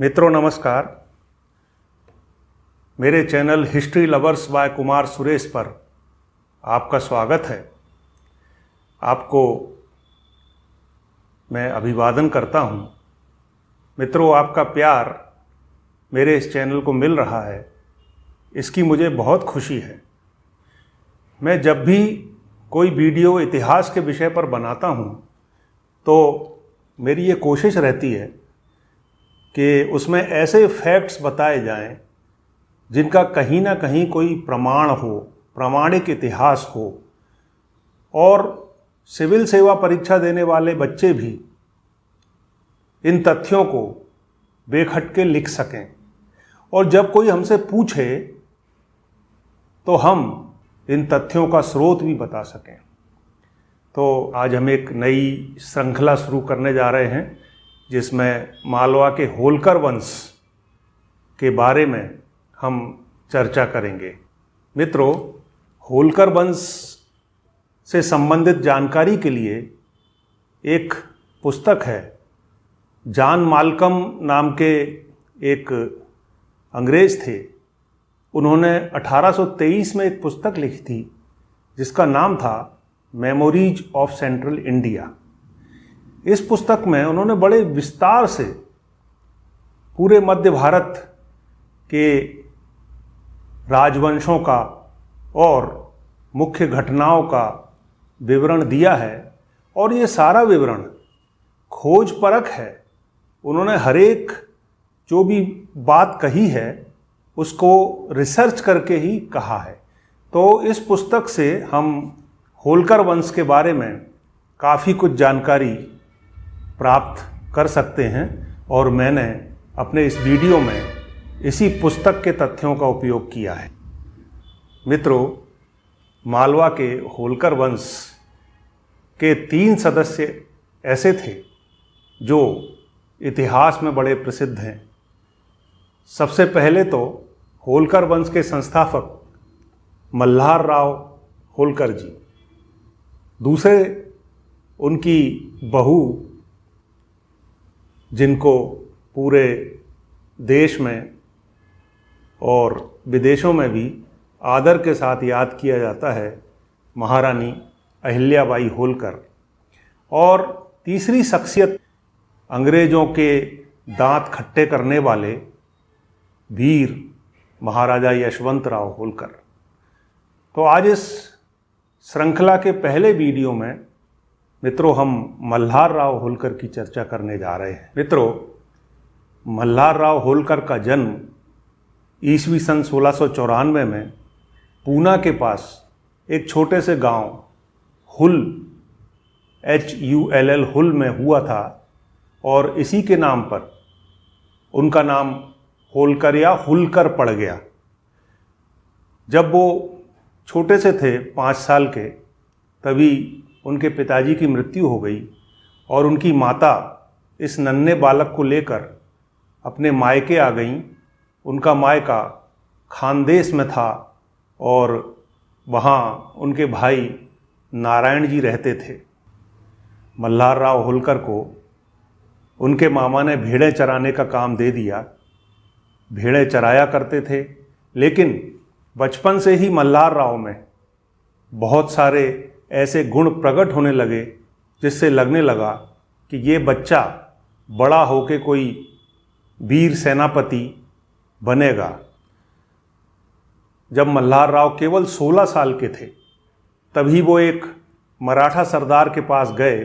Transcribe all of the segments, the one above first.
मित्रों नमस्कार। मेरे channel history lovers by Kumar Suresh पर आपका स्वागत है। आपको मैं अभिवादन करता हूं। मित्रों, आपका प्यार मेरे इस चैनल को मिल रहा है, इसकी मुझे बहुत खुशी है। मैं जब भी कोई वीडियो इतिहास के विषय पर बनाता हूं तो मेरी ये कोशिश रहती है कि उसमें ऐसे फैक्ट्स बताए जाएं जिनका कहीं ना कहीं कोई प्रमाण हो, प्रामाणिक इतिहास हो, और सिविल सेवा परीक्षा देने वाले बच्चे भी इन तथ्यों को बेखटके लिख सकें, और जब कोई हमसे पूछे तो हम इन तथ्यों का स्रोत भी बता सकें। तो आज हम एक नई श्रृंखला शुरू करने जा रहे हैं जिसमें मालवा के होलकर वंश के बारे में हम चर्चा करेंगे। मित्रों, होलकर वंश से संबंधित जानकारी के लिए एक पुस्तक है। जॉन माल्कम नाम के एक अंग्रेज थे, उन्होंने 1823 में एक पुस्तक लिखी थी जिसका नाम था मेमोरीज ऑफ सेंट्रल इंडिया। इस पुस्तक में उन्होंने बड़े विस्तार से पूरे मध्य भारत के राजवंशों का और मुख्य घटनाओं का विवरण दिया है, और ये सारा विवरण खोज परख है। उन्होंने हर एक जो भी बात कही है उसको रिसर्च करके ही कहा है। तो इस पुस्तक से हम होलकर वंश के बारे में काफ़ी कुछ जानकारी प्राप्त कर सकते हैं, और मैंने अपने इस वीडियो में इसी पुस्तक के तथ्यों का उपयोग किया है। मित्रों, मालवा के होलकर वंश के 3 सदस्य ऐसे थे जो इतिहास में बड़े प्रसिद्ध हैं। सबसे पहले तो होलकर वंश के संस्थापक मल्हार राव होलकर जी, दूसरे उनकी बहू जिनको पूरे देश में और विदेशों में भी आदर के साथ याद किया जाता है, महारानी अहिल्याबाई होलकर। और तीसरी शख्सियत अंग्रेज़ों के दांत खट्टे करने वाले वीर महाराजा यशवंतराव होलकर। तो आज इस श्रृंखला के पहले वीडियो में मित्रों हम मल्हार राव होलकर की चर्चा करने जा रहे हैं। मित्रों, मल्हार राव होलकर का जन्म ईस्वी सन 1694 में पूना के पास एक छोटे से गांव हुल HULL हुल में हुआ था, और इसी के नाम पर उनका नाम होलकर या हुलकर पड़ गया। जब वो छोटे से थे, 5 साल के, तभी उनके पिताजी की मृत्यु हो गई, और उनकी माता इस नन्हे बालक को लेकर अपने मायके आ गईं। उनका मायका खानदेश में था, और वहाँ उनके भाई नारायण जी रहते थे। मल्हार राव होलकर को उनके मामा ने भेड़ें चराने का काम दे दिया। भेड़ें चराया करते थे, लेकिन बचपन से ही मल्हार राव में बहुत सारे ऐसे गुण प्रकट होने लगे जिससे लगने लगा कि ये बच्चा बड़ा होकर कोई वीर सेनापति बनेगा। जब मल्हार राव केवल 16 साल के थे तभी वो एक मराठा सरदार के पास गए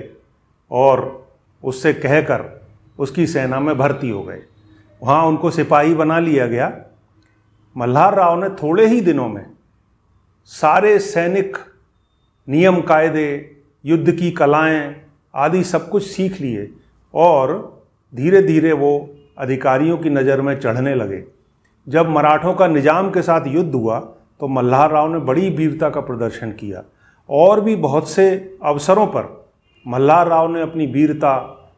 और उससे कहकर उसकी सेना में भर्ती हो गए। वहाँ उनको सिपाही बना लिया गया। मल्हार राव ने थोड़े ही दिनों में सारे सैनिक नियम कायदे, युद्ध की कलाएं आदि सब कुछ सीख लिए, और धीरे धीरे वो अधिकारियों की नज़र में चढ़ने लगे। जब मराठों का निजाम के साथ युद्ध हुआ तो मल्हार राव ने बड़ी वीरता का प्रदर्शन किया, और भी बहुत से अवसरों पर मल्हार राव ने अपनी वीरता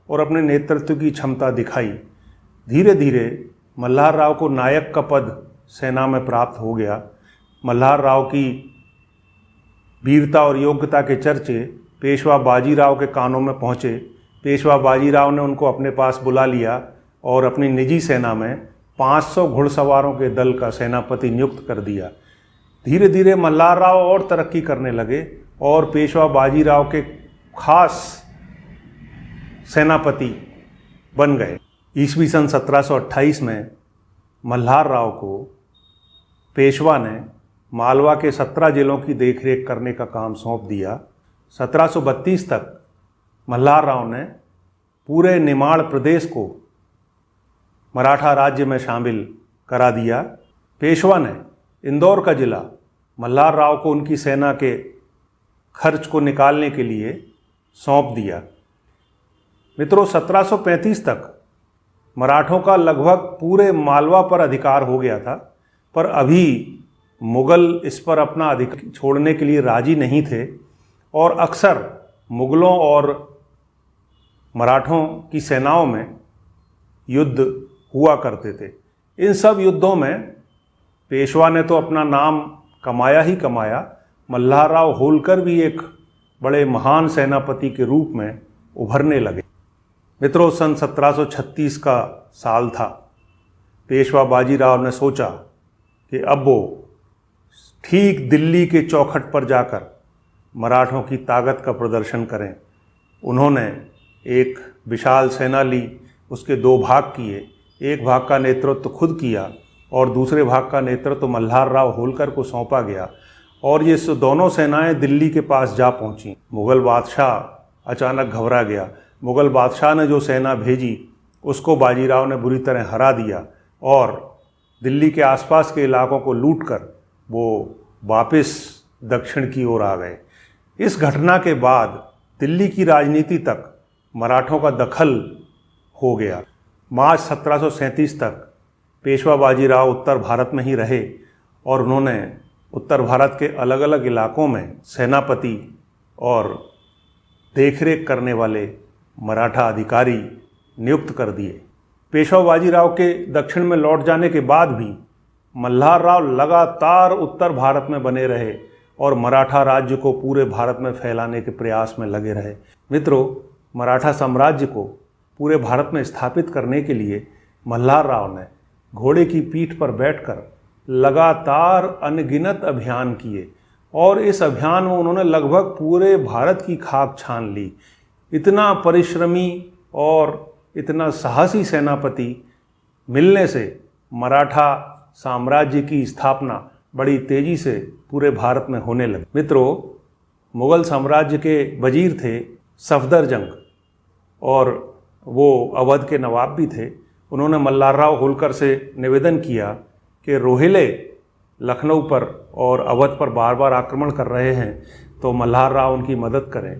और अपने नेतृत्व की क्षमता दिखाई। धीरे धीरे मल्हार राव को नायक का पद सेना में प्राप्त हो गया। मल्हार राव की वीरता और योग्यता के चर्चे पेशवा बाजीराव के कानों में पहुँचे। पेशवा बाजीराव ने उनको अपने पास बुला लिया और अपनी निजी सेना में 500 घुड़सवारों के दल का सेनापति नियुक्त कर दिया। धीरे धीरे मल्हार राव और तरक्की करने लगे और पेशवा बाजीराव के खास सेनापति बन गए। ईस्वी सन 1728 में मल्हार राव को पेशवा ने मालवा के 17 जिलों की देखरेख करने का काम सौंप दिया। 1732 तक मल्हार राव ने पूरे निमाड़ प्रदेश को मराठा राज्य में शामिल करा दिया। पेशवा ने इंदौर का जिला मल्हार राव को उनकी सेना के खर्च को निकालने के लिए सौंप दिया। मित्रों, 1735 तक मराठों का लगभग पूरे मालवा पर अधिकार हो गया था, पर अभी मुगल इस पर अपना अधिकार छोड़ने के लिए राजी नहीं थे और अक्सर मुगलों और मराठों की सेनाओं में युद्ध हुआ करते थे। इन सब युद्धों में पेशवा ने तो अपना नाम कमाया ही कमाया, मल्हार राव होलकर भी एक बड़े महान सेनापति के रूप में उभरने लगे। मित्रों, सन 1736 का साल था। पेशवा बाजीराव ने सोचा कि अब वो ठीक दिल्ली के चौखट पर जाकर मराठों की ताकत का प्रदर्शन करें। उन्होंने एक विशाल सेना ली, उसके 2 भाग किए। एक भाग का नेतृत्व खुद किया और दूसरे भाग का नेतृत्व मल्हार राव होलकर को सौंपा गया और ये दोनों सेनाएं दिल्ली के पास जा पहुंची। मुगल बादशाह अचानक घबरा गया। मुगल बादशाह ने जो सेना भेजी उसको बाजीराव ने बुरी तरह हरा दिया और दिल्ली के आसपास के इलाकों को लूटकर वो वापस दक्षिण की ओर आ गए। इस घटना के बाद दिल्ली की राजनीति तक मराठों का दखल हो गया। मार्च 1737 तक पेशवा बाजीराव उत्तर भारत में ही रहे और उन्होंने उत्तर भारत के अलग अलग इलाकों में सेनापति और देखरेख करने वाले मराठा अधिकारी नियुक्त कर दिए। पेशवा बाजीराव के दक्षिण में लौट जाने के बाद भी मल्हार राव लगातार उत्तर भारत में बने रहे और मराठा राज्य को पूरे भारत में फैलाने के प्रयास में लगे रहे। मित्रों, मराठा साम्राज्य को पूरे भारत में स्थापित करने के लिए मल्हार राव ने घोड़े की पीठ पर बैठकर लगातार अनगिनत अभियान किए और इस अभियान में उन्होंने लगभग पूरे भारत की खाक छान ली। इतना परिश्रमी और इतना साहसी सेनापति मिलने से मराठा साम्राज्य की स्थापना बड़ी तेजी से पूरे भारत में होने लगी। मित्रों, मुगल साम्राज्य के वजीर थे सफदरजंग और वो अवध के नवाब भी थे। उन्होंने मल्हार राव होलकर से निवेदन किया कि रोहिले लखनऊ पर और अवध पर बार बार आक्रमण कर रहे हैं, तो मल्हार राव उनकी मदद करें।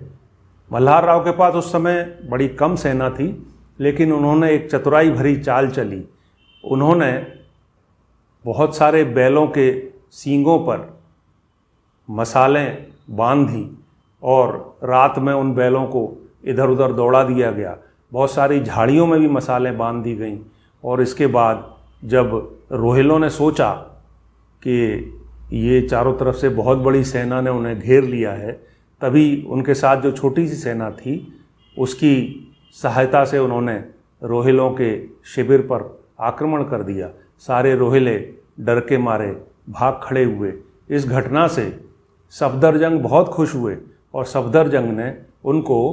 मल्हार राव के पास उस समय बड़ी कम सेना थी, लेकिन उन्होंने एक चतुराई भरी चाल चली। उन्होंने बहुत सारे बैलों के सींगों पर मसालें बांधी और रात में उन बैलों को इधर उधर दौड़ा दिया गया। बहुत सारी झाड़ियों में भी मसालें बांध दी गईं और इसके बाद जब रोहिलों ने सोचा कि ये चारों तरफ से बहुत बड़ी सेना ने उन्हें घेर लिया है, तभी उनके साथ जो छोटी सी सेना थी उसकी सहायता से उन्होंने रोहिलों के शिविर पर आक्रमण कर दिया। सारे रोहिले डर के मारे भाग खड़े हुए। इस घटना से सफदरजंग बहुत खुश हुए और सफदरजंग ने उनको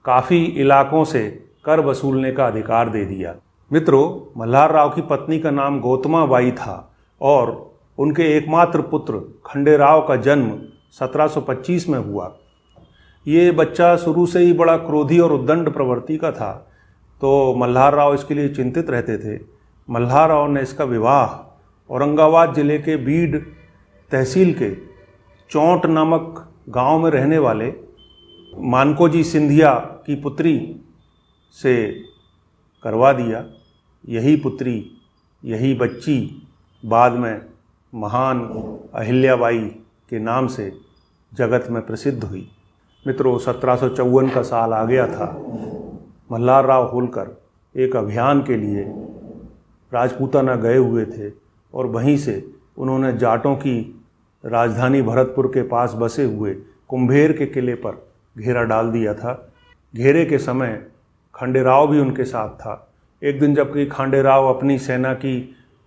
काफ़ी इलाकों से कर वसूलने का अधिकार दे दिया। मित्रों, मल्हार राव की पत्नी का नाम गौतमा बाई था और उनके एकमात्र पुत्र खंडेराव का जन्म 1725 में हुआ। ये बच्चा शुरू से ही बड़ा क्रोधी और उद्दंड प्रवृत्ति का था, तो मल्हार राव इसके लिए चिंतित रहते थे। मल्हार राव ने इसका विवाह औरंगाबाद जिले के बीड तहसील के चौंट नामक गांव में रहने वाले मानकोजी सिंधिया की पुत्री से करवा दिया। यही पुत्री, यही बच्ची बाद में महान अहिल्याबाई के नाम से जगत में प्रसिद्ध हुई। मित्रों, 1754 का साल आ गया था। मल्हार राव होलकर एक अभियान के लिए राजपूताना गए हुए थे और वहीं से उन्होंने जाटों की राजधानी भरतपुर के पास बसे हुए कुंभेर के किले पर घेरा डाल दिया था। घेरे के समय खंडेराव भी उनके साथ था एक दिन जबकि खांडे राव अपनी सेना की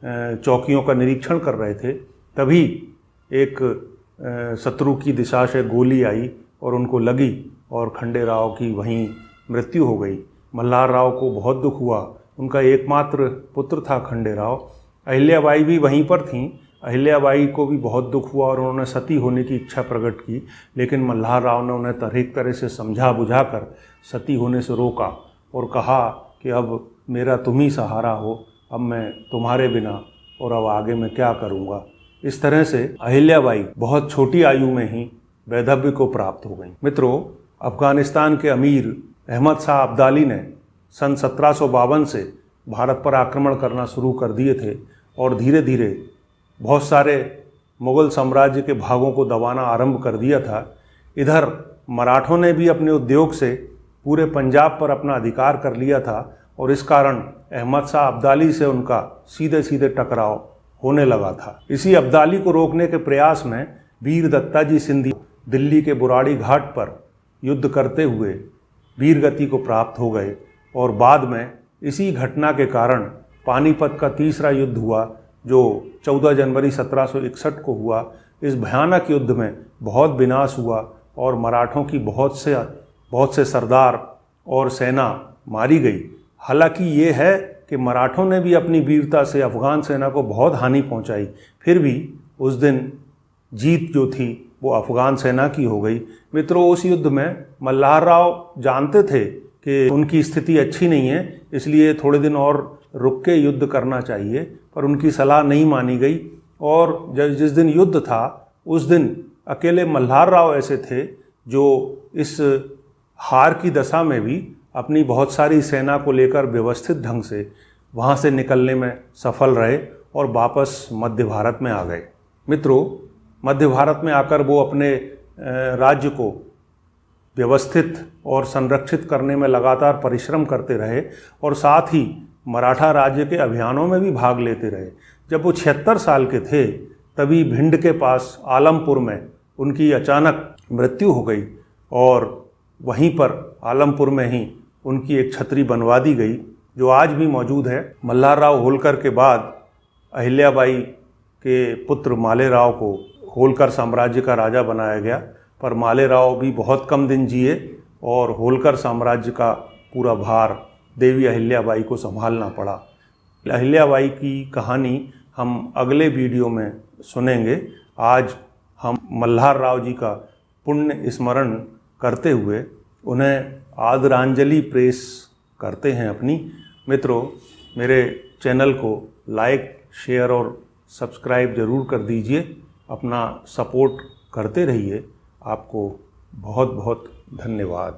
चौकियों का निरीक्षण कर रहे थे, तभी एक शत्रु की दिशा से गोली आई और उनको लगी और खंडे राव की वहीं मृत्यु हो गई। मल्हार राव को बहुत दुख हुआ। उनका एकमात्र पुत्र था खंडे राव। अहिल्याबाई भी वहीं पर थीं। अहिल्याबाई को भी बहुत दुख हुआ और उन्होंने सती होने की इच्छा प्रकट की, लेकिन मल्हार राव ने उन्हें तरह से समझा बुझाकर सती होने से रोका और कहा कि अब मेरा तुम ही सहारा हो, अब मैं तुम्हारे बिना और अब आगे मैं क्या करूँगा। इस तरह से अहिल्याबाई बहुत छोटी आयु में ही वैधव्य को प्राप्त हो गई। मित्रों, अफगानिस्तान के अमीर अहमद शाह अब्दाली ने सन 1752 से भारत पर आक्रमण करना शुरू कर दिए थे और धीरे धीरे बहुत सारे मुग़ल साम्राज्य के भागों को दबाना आरंभ कर दिया था। इधर मराठों ने भी अपने उद्योग से पूरे पंजाब पर अपना अधिकार कर लिया था और इस कारण अहमद शाह अब्दाली से उनका सीधे सीधे टकराव होने लगा था। इसी अब्दाली को रोकने के प्रयास में वीर दत्ताजी सिंधिया दिल्ली के बुराड़ी घाट पर युद्ध करते हुए वीरगति को प्राप्त हो गए और बाद में इसी घटना के कारण पानीपत का तीसरा युद्ध हुआ, जो 14 जनवरी 1761 को हुआ। इस भयानक युद्ध में बहुत विनाश हुआ और मराठों की बहुत से सरदार और सेना मारी गई। हालांकि ये है कि मराठों ने भी अपनी वीरता से अफ़गान सेना को बहुत हानि पहुंचाई, फिर भी उस दिन जीत जो थी वो अफ़गान सेना की हो गई। मित्रों, उस युद्ध में मल्हार राव जानते थे कि उनकी स्थिति अच्छी नहीं है, इसलिए थोड़े दिन और रुक के युद्ध करना चाहिए, पर उनकी सलाह नहीं मानी गई और जिस दिन युद्ध था उस दिन अकेले मल्हार राव ऐसे थे जो इस हार की दशा में भी अपनी बहुत सारी सेना को लेकर व्यवस्थित ढंग से वहाँ से निकलने में सफल रहे और वापस मध्य भारत में आ गए। मित्रों, मध्य भारत में आकर वो अपने राज्य को व्यवस्थित और संरक्षित करने में लगातार परिश्रम करते रहे और साथ ही मराठा राज्य के अभियानों में भी भाग लेते रहे। जब वो 76 साल के थे तभी भिंड के पास आलमपुर में उनकी अचानक मृत्यु हो गई और वहीं पर आलमपुर में ही उनकी एक छतरी बनवा दी गई, जो आज भी मौजूद है। मल्हार राव होलकर के बाद अहिल्याबाई के पुत्र मालेराव को होलकर साम्राज्य का राजा बनाया गया, पर मालेराव भी बहुत कम दिन जिए और होलकर साम्राज्य का पूरा भार देवी अहिल्याबाई को संभालना पड़ा। अहिल्याबाई की कहानी हम अगले वीडियो में सुनेंगे। आज हम मल्हार राव जी का पुण्य स्मरण करते हुए उन्हें आदरांजलि पेश करते हैं अपनी। मित्रों, मेरे चैनल को लाइक, शेयर और सब्सक्राइब ज़रूर कर दीजिए। अपना सपोर्ट करते रहिए। आपको बहुत बहुत धन्यवाद।